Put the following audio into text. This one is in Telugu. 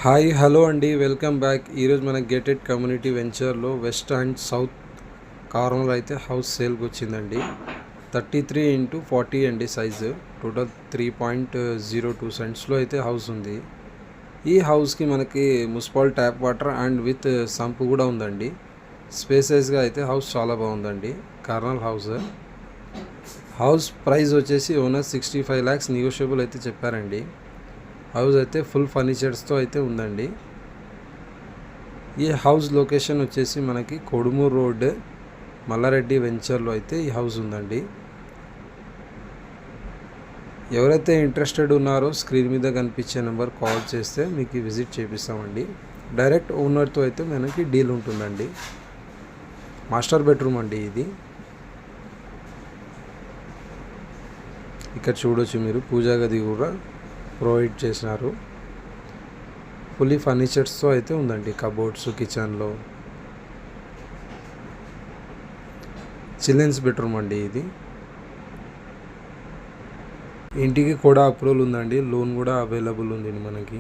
హాయ్ హలో అండి, వెల్కమ్ బ్యాక్. ఈరోజు మన గేటెడ్ కమ్యూనిటీ వెంచర్లో వెస్ట్ అండ్ సౌత్ కార్నర్ అయితే హౌస్ సేల్కి వచ్చిందండి. 33x40 అండి సైజు. టోటల్ 3.02 సెంట్స్లో అయితే హౌస్ ఉంది. ఈ హౌస్కి మనకి municipal tap water and with sump కూడా ఉందండి. స్పేసెస్గా అయితే హౌస్ చాలా బాగుందండి. కార్నర్ హౌస్ ప్రైస్ వచ్చేసి ఓనర్ 65 lakhs నెగోషియబుల్ అయితే చెప్పారండి. హౌస్ అయితే ఫుల్ ఫర్నిచర్స్తో అయితే ఉందండి. ఈ హౌస్ లొకేషన్ వచ్చేసి మనకి కొడుమూరు రోడ్ మల్లారెడ్డి వెంచర్లో అయితే ఈ హౌస్ ఉందండి. ఎవరైతే ఇంట్రెస్టెడ్ ఉన్నారో స్క్రీన్ మీద కనిపించే నెంబర్ కాల్ చేస్తే మీకు విజిట్ చేపిస్తామండి. డైరెక్ట్ ఓనర్తో అయితే మనకి డీల్ ఉంటుందండి. మాస్టర్ బెడ్రూమ్ అండి ఇది. ఇక్కడ చూడొచ్చు మీరు, పూజా గది కూడా ప్రొవైడ్ చేసినారు. ఫుల్లీ ఫర్నిచర్స్తో అయితే ఉందండి. కబోర్డ్స్, కిచెన్లో చిల్డ్రన్స్ బెడ్రూమ్ అండి ఇది. ఇంటికి కూడా అప్రూవల్ ఉందండి. లోన్ కూడా అవైలబుల్ ఉంది మనకి.